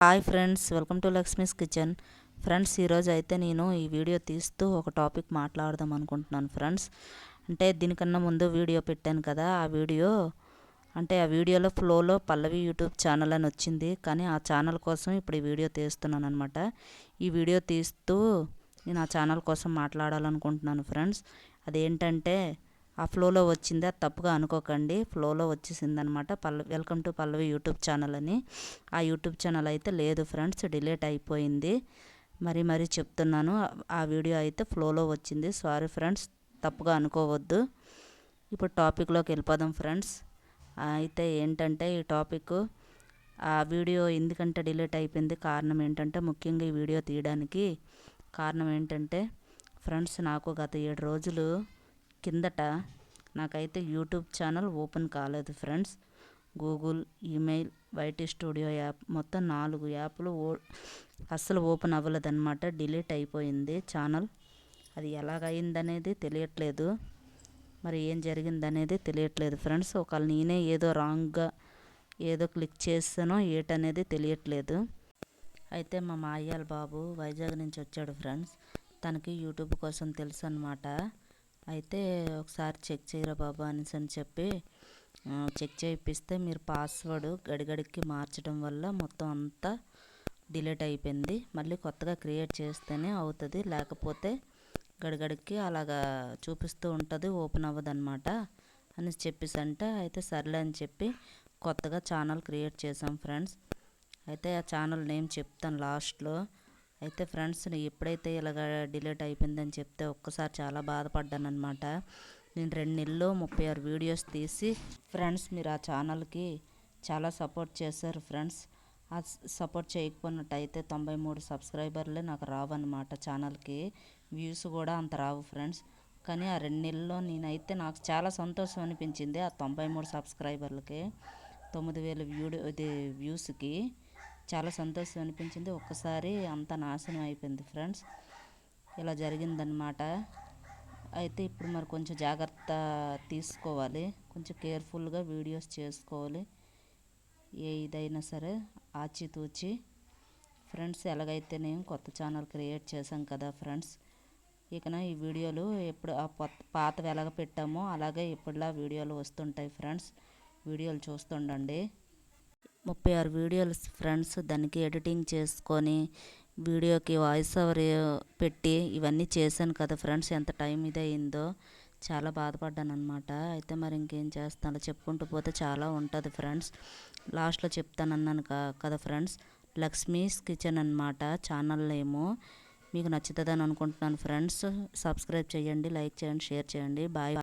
Hi friends, welcome to Lakshmi's kitchen. Friends, ఈరోజు అయితే నేను ఈ వీడియో తీస్తూ ఒక టాపిక్ మాట్లాడదాం అనుకుంటున్నాను ఫ్రెండ్స్. అంటే దీనికన్నా ముందు వీడియో పెట్టాను కదా, ఆ వీడియోలో ఫ్లోలో పల్లవి యూట్యూబ్ ఛానల్ అని వచ్చింది. కానీ ఆ ఛానల్ కోసం ఇప్పుడు ఈ వీడియో తీస్తున్నాను అనమాట. ఈ వీడియో తీస్తూ నేను ఆ ఛానల్ కోసం మాట్లాడాలనుకుంటున్నాను ఫ్రెండ్స్. అదేంటంటే ఆ ఫ్లోలో వచ్చింది, అది తప్పుగా అనుకోకండి. ఫ్లోలో వచ్చేసిందనమాట. Welcome to Pallavi YouTube channel అని. ఆ యూట్యూబ్ ఛానల్ అయితే లేదు ఫ్రెండ్స్, డిలీట్ అయిపోయింది. మరీ చెప్తున్నాను, ఆ వీడియో అయితే ఫ్లోలో వచ్చింది. సారీ ఫ్రెండ్స్, తప్పుగా అనుకోవద్దు. ఇప్పుడు టాపిక్లోకి వెళ్ళిపోదాం ఫ్రెండ్స్. అయితే ఏంటంటే ఈ టాపిక్, ఆ వీడియో ఎందుకంటే డిలీట్ అయిపోయింది, కారణం ఏంటంటే, ముఖ్యంగా ఈ వీడియో తీయడానికి కారణం ఏంటంటే ఫ్రెండ్స్, నాకు గత 7 రోజులు కిందట నాకైతే యూట్యూబ్ ఛానల్ ఓపెన్ కాలేదు friends. Google, email, YT studio app, మొత్తం 4 యాప్లు అస్సలు ఓపెన్ అవ్వలేదన్నమాట. డిలీట్ అయిపోయింది ఛానల్. అది ఎలాగైందనేది తెలియట్లేదు, మరి ఏం జరిగిందనేది తెలియట్లేదు ఫ్రెండ్స్. ఒకవేళ నేనే ఏదో రాంగ్గా ఏదో క్లిక్ చేస్తానో ఏటనేది తెలియట్లేదు. అయితే మా మాయ్యాల బాబు వైజాగ్ నుంచి వచ్చాడు ఫ్రెండ్స్. తనకి యూట్యూబ్ కోసం తెలుసు అనమాట. అయితే ఒకసారి చెక్ చేయరా బాబు అనేసి అని చెప్పి చెక్ చేయిస్తే, మీరు పాస్వర్డ్ గడిగడికి మార్చడం వల్ల మొత్తం అంతా డిలీట్ అయిపోయింది, మళ్ళీ కొత్తగా క్రియేట్ చేస్తేనే అవుతుంది, లేకపోతే గడిగడికి అలాగా చూపిస్తూ ఉంటుంది, ఓపెన్ అవ్వదు అనమాట అని చెప్పేసి అయితే సర్లే అని చెప్పి కొత్తగా ఛానల్ క్రియేట్ చేసాం ఫ్రెండ్స్. అయితే ఆ ఛానల్ నేమ్ చెప్తాను లాస్ట్లో. అయితే ఫ్రెండ్స్, ఎప్పుడైతే ఇలాగ డిలీట్ అయిపోయిందని చెప్తే ఒక్కసారి చాలా బాధపడ్డాను అనమాట. నేను 2 నెలల్లో 36 వీడియోస్ తీసి ఫ్రెండ్స్, మీరు ఆ ఛానల్కి చాలా సపోర్ట్ చేశారు ఫ్రెండ్స్. ఆ సపోర్ట్ చేయకపోయినట్టయితే 93 సబ్స్క్రైబర్లే నాకు రావన్నమాట. ఛానల్కి వ్యూస్ కూడా అంత రావు ఫ్రెండ్స్. కానీ ఆ 2 నెలల్లో నాకు చాలా సంతోషం అనిపించింది. ఆ 93 సబ్స్క్రైబర్లకి 9000 వ్యూస్కి చాలా సంతోషం అనిపించింది. ఒక్కసారి అంత నాశనం అయిపోయింది ఫ్రెండ్స్. ఇలా జరిగిందనమాట. అయితే ఇప్పుడు మరి కొంచెం జాగ్రత్త తీసుకోవాలి, కొంచెం కేర్ఫుల్గా వీడియోస్ చేసుకోవాలి. ఇదైనా సరే ఆచితూచి ఫ్రెండ్స్. ఎలాగైతే నేను కొత్త ఛానల్ క్రియేట్ చేశాం కదా ఫ్రెండ్స్, ఇకన ఈ వీడియోలు ఎప్పుడు పాతవి ఎలాగ పెట్టామో అలాగే ఇప్పుడులా వీడియోలు వస్తుంటాయి ఫ్రెండ్స్. వీడియోలు చూస్తుండండి. 36 వీడియోలు ఫ్రెండ్స్. దానికి ఎడిటింగ్ చేసుకొని వీడియోకి వాయిస్ ఓవర్ పెట్టి ఇవన్నీ చేశాను కదా ఫ్రెండ్స్. ఎంత టైం ఇదయిందో చాలా బాధపడ్డాను అనమాట. అయితే మరి ఇంకేం చేస్తాను, చెప్పుకుంటూ పోతే చాలా ఉంటుంది ఫ్రెండ్స్. లాస్ట్లో చెప్తానన్నాను కదా ఫ్రెండ్స్, లక్ష్మీస్ కిచెన్ అనమాట ఛానల్ నేము. మీకు నచ్చుతుందని అనుకుంటున్నాను ఫ్రెండ్స్. సబ్స్క్రైబ్ చేయండి, లైక్ చేయండి, షేర్ చేయండి. బాయ్.